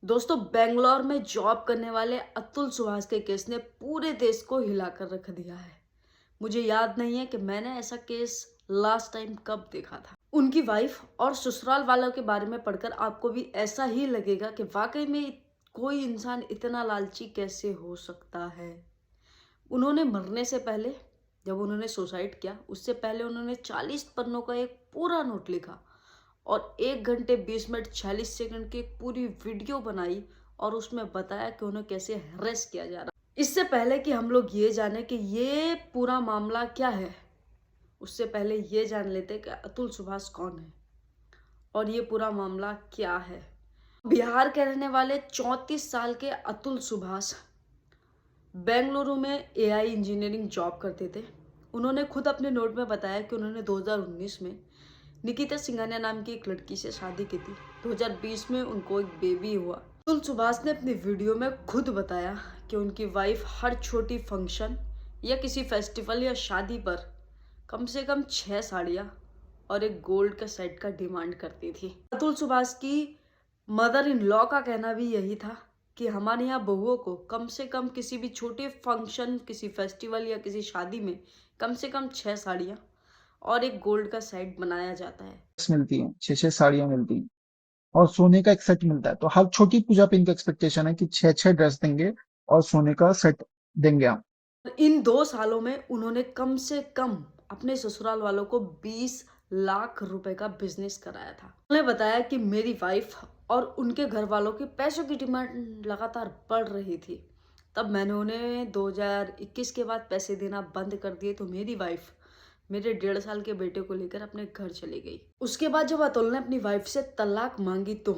दोस्तों, बेंगलोर में जॉब करने वाले अतुल सुभाष के केस ने पूरे देश को हिलाकर रख दिया है। मुझे याद नहीं है कि मैंने ऐसा केस लास्ट टाइम कब देखा था। उनकी वाइफ और ससुराल वालों के बारे में पढ़कर आपको भी ऐसा ही लगेगा कि वाकई में कोई इंसान इतना लालची कैसे हो सकता है। उन्होंने मरने से पहले, जब उन्होंने सुसाइड किया उससे पहले उन्होंने 40 पन्नों का एक पूरा नोट लिखा और 1 घंटे 20 मिनट 46 सेकंड की एक पूरी वीडियो बनाई और उसमें बताया कि उन्हें कैसे हरेस किया जा रहा। इससे पहले कि हम लोग ये जाने कि ये पूरा मामला क्या है, उससे पहले ये जान लेते कि अतुल सुभाष कौन है और ये पूरा मामला क्या है। बिहार के रहने वाले 34 साल के अतुल सुभाष बेंगलुरु में एआई इंजीनियरिंग जॉब करते थे। उन्होंने खुद अपने नोट में बताया कि उन्होंने 2019 में निकिता सिंघानिया नाम की एक लड़की से शादी की थी। 2020 में उनको एक बेबी हुआ। अतुल सुभाष ने अपनी वीडियो में खुद बताया कि उनकी वाइफ हर छोटी फंक्शन या किसी फेस्टिवल या शादी पर कम से कम 6 साड़ियाँ और एक गोल्ड का सेट का डिमांड करती थी। अतुल सुभाष की मदर इन लॉ का कहना भी यही था कि हमारे यहाँ बहुओं को कम से कम किसी भी छोटे फंक्शन, किसी फेस्टिवल या किसी शादी में कम से कम 6 साड़ियाँ और एक गोल्ड का सेट बनाया जाता है। मिलती हैं, 6-6 साड़ियाँ मिलती हैं और सोने का एक सेट मिलता है। तो हर छोटी पूजा पे इनका एक्सपेक्टेशन है कि 6-6 ड्रेस देंगे और सोने का सेट देंगे हम। इन 2 सालों में उन्होंने कम से कम अपने ससुराल वालों को 20 लाख रुपए का बिजनेस कराया था। उन्होंने बताया कि मेरी वाइफ और उनके घर वालों की पैसों की डिमांड लगातार बढ़ रही थी। तब मैंने उन्हें 2021 के बाद पैसे देना बंद कर दिए तो मेरी वाइफ मेरे 1.5 साल के बेटे को लेकर अपने घर चली गई। उसके बाद जब अतुल ने अपनी वाइफ से तलाक मांगी तो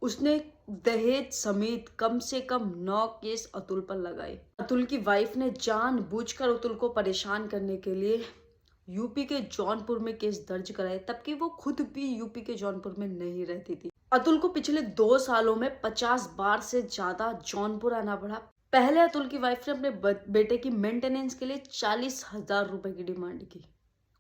उसने दहेज समेत कम से कम 9 केस अतुल पर लगाए। अतुल की वाइफ ने जानबूझकर अतुल को परेशान करने के लिए यूपी के जौनपुर में केस दर्ज कराए, तबकि वो खुद भी यूपी के जौनपुर में नहीं रहती थी। अतुल को पिछले 2 सालों में 50 बार से ज्यादा जौनपुर आना पड़ा। पहले अतुल की वाइफ ने अपने बेटे की मेंटेनेंस के लिए 40,000 रुपए की डिमांड की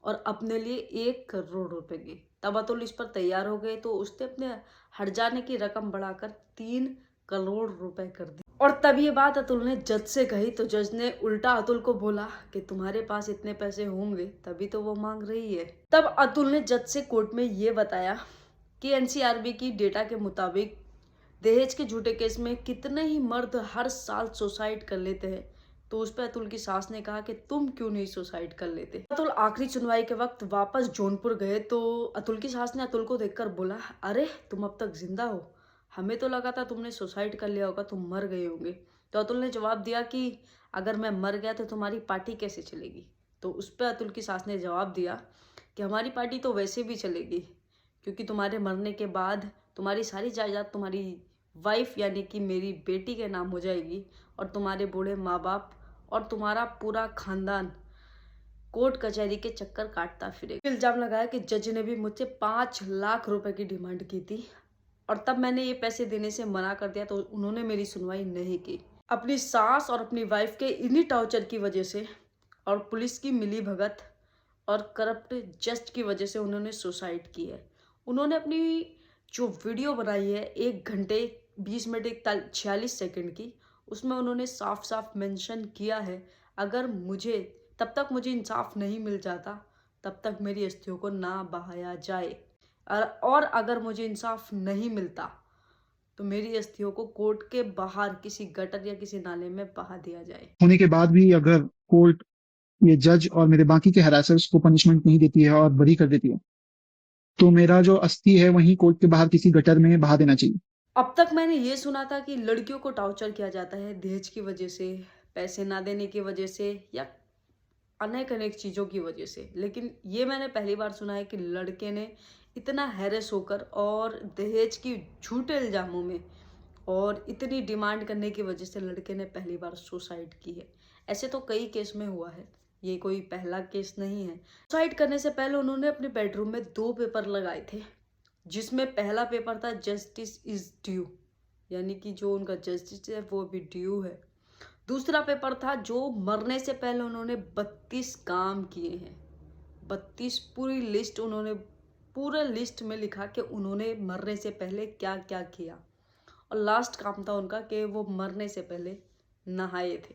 और अपने लिए 1 करोड़ रुपए की। तब अतुल इस पर तैयार हो गए तो उसने अपने हट जाने की रकम बढ़ाकर 3 करोड़ रुपए कर दी। और तब ये बात अतुल ने जज से कही तो जज ने उल्टा अतुल को बोला कि तुम्हारे पास इतने पैसे होंगे तभी तो वो मांग रही है। तब अतुल ने जज से कोर्ट में ये बताया कि एनसीआरबी की डेटा के मुताबिक दहेज के झूठे केस में कितने ही मर्द हर साल सुसाइड कर लेते हैं। तो उस पर अतुल की सास ने कहा कि तुम क्यों नहीं सुसाइड कर लेते। अतुल आखिरी सुनवाई के वक्त वापस जौनपुर गए तो अतुल की सास ने अतुल को देखकर बोला, अरे तुम अब तक जिंदा हो, हमें तो लगा था तुमने सुसाइड कर लिया होगा, तुम मर गए होंगे। तो अतुल ने जवाब दिया कि अगर मैं मर गया तो तुम्हारी पार्टी कैसे चलेगी। तो उस पर अतुल की सास ने जवाब दिया कि हमारी पार्टी तो वैसे भी चलेगी, क्योंकि तुम्हारे मरने के बाद तुम्हारी सारी जायदाद तुम्हारी वाइफ यानी कि मेरी बेटी के नाम हो जाएगी और तुम्हारे बूढ़े माँ बाप और तुम्हारा पूरा खानदान कोर्ट कचहरी के चक्कर काटता फिरेगा। इल्जाम लगाया कि जज ने भी मुझसे 5 लाख रुपए की डिमांड की थी और तब मैंने ये पैसे देने से मना कर दिया तो उन्होंने मेरी सुनवाई नहीं की। अपनी सास और अपनी वाइफ के इन्हीं टॉर्चर की वजह से और पुलिस की मिली भगत और करप्ट जज की वजह से उन्होंने सुसाइड की है। उन्होंने अपनी जो वीडियो बनाई है 1 घंटे 20 मिनट 46 सेकंड की, उसमें उन्होंने साफ साफ मेंशन किया है अगर मुझे तब तक मुझे इंसाफ नहीं मिल जाता तब तक मेरी अस्थियों को ना बहाया जाए और अगर मुझे इंसाफ नहीं मिलता तो मेरी अस्थियों को कोर्ट के बाहर किसी गटर या किसी नाले में बहा दिया जाए। होने के बाद भी अगर कोर्ट, ये जज और मेरे बाकी के हरासर्स को पनिशमेंट नहीं देती है और बरी कर देती है, तो मेरा जो अस्थि है वहीं कोर्ट के बाहर किसी गटर में बहा देना चाहिए। अब तक मैंने ये सुना था कि लड़कियों को टॉर्चर किया जाता है दहेज की वजह से, पैसे ना देने की वजह से या अनेक अनेक चीज़ों की वजह से, लेकिन ये मैंने पहली बार सुना है कि लड़के ने इतना हैरेस होकर और दहेज की झूठे इल्जामों में और इतनी डिमांड करने की वजह से लड़के ने पहली बार सुसाइड की है। ऐसे तो कई केस में हुआ है, ये कोई पहला केस नहीं है। सुसाइड करने से पहले उन्होंने अपने बेडरूम में 2 पेपर लगाए थे, जिसमें पहला पेपर था जस्टिस इज ड्यू, यानी कि जो उनका जस्टिस है वो भी ड्यू है। दूसरा पेपर था जो मरने से पहले उन्होंने 32 काम किए हैं। 32 पूरी लिस्ट उन्होंने पूरे लिस्ट में लिखा कि उन्होंने मरने से पहले क्या क्या किया। और लास्ट काम था उनका कि वो मरने से पहले नहाए थे।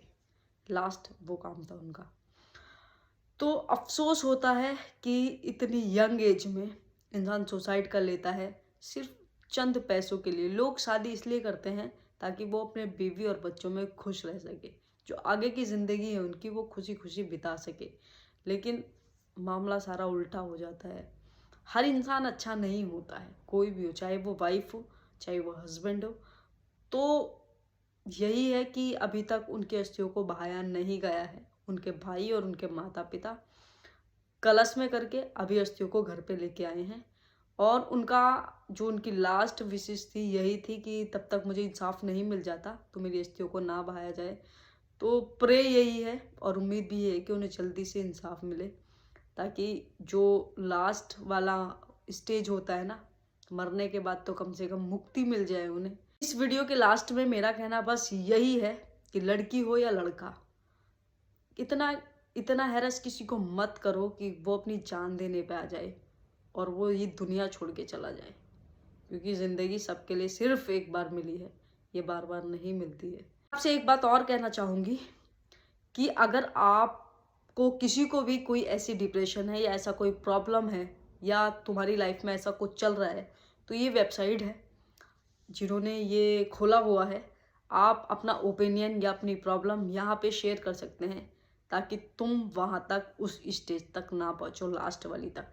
लास्ट वो काम था उनका। तो अफसोस होता है कि इतनी यंग एज में इंसान सुसाइड कर लेता है सिर्फ चंद पैसों के लिए। लोग शादी इसलिए करते हैं ताकि वो अपने बीवी और बच्चों में खुश रह सके, जो आगे की ज़िंदगी है उनकी वो खुशी खुशी बिता सके। लेकिन मामला सारा उल्टा हो जाता है। हर इंसान अच्छा नहीं होता है, कोई भी हो, चाहे वो वाइफ हो चाहे वो हस्बैंड हो। तो यही है कि अभी तक उनकी अस्थियों को बहाया नहीं गया है। उनके भाई और उनके माता पिता कलश में करके अभी अस्थियों को घर पे लेके आए हैं। और उनका जो उनकी लास्ट विशेष थी यही थी कि तब तक मुझे इंसाफ नहीं मिल जाता तो मेरी अस्थियों को ना बहाया जाए। तो प्रे यही है और उम्मीद भी है कि उन्हें जल्दी से इंसाफ मिले, ताकि जो लास्ट वाला स्टेज होता है ना, मरने के बाद, तो कम से कम मुक्ति मिल जाए उन्हें। इस वीडियो के लास्ट में मेरा कहना बस यही है कि लड़की हो या लड़का, इतना इतना हैरस किसी को मत करो कि वो अपनी जान देने पे आ जाए और वो ये दुनिया छोड़ के चला जाए। क्योंकि ज़िंदगी सबके लिए सिर्फ एक बार मिली है, ये बार बार नहीं मिलती है। आपसे एक बात और कहना चाहूँगी कि अगर आपको किसी को भी कोई ऐसी डिप्रेशन है या ऐसा कोई प्रॉब्लम है या तुम्हारी लाइफ में ऐसा कुछ चल रहा है, तो ये वेबसाइट है जिन्होंने ये खोला हुआ है। आप अपना ओपिनियन या अपनी प्रॉब्लम यहाँ पे शेयर कर सकते हैं ताकि तुम वहाँ तक, उस स्टेज तक ना पहुँचो, लास्ट वाली तक।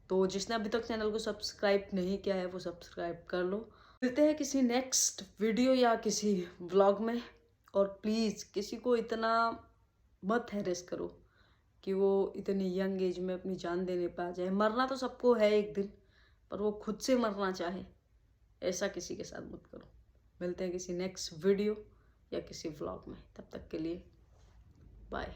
तो जिसने अभी तक चैनल को सब्सक्राइब नहीं किया है वो सब्सक्राइब कर लो। मिलते हैं किसी नेक्स्ट वीडियो या किसी व्लॉग में। और प्लीज़ किसी को इतना मत हैरेस करो कि वो इतनी यंग एज में अपनी जान देने पे आ जाए। मरना तो सबको है एक दिन, पर वो खुद से मरना चाहे, ऐसा किसी के साथ मत करो। मिलते हैं किसी नेक्स्ट वीडियो या किसी व्लॉग में, तब तक के लिए बाय।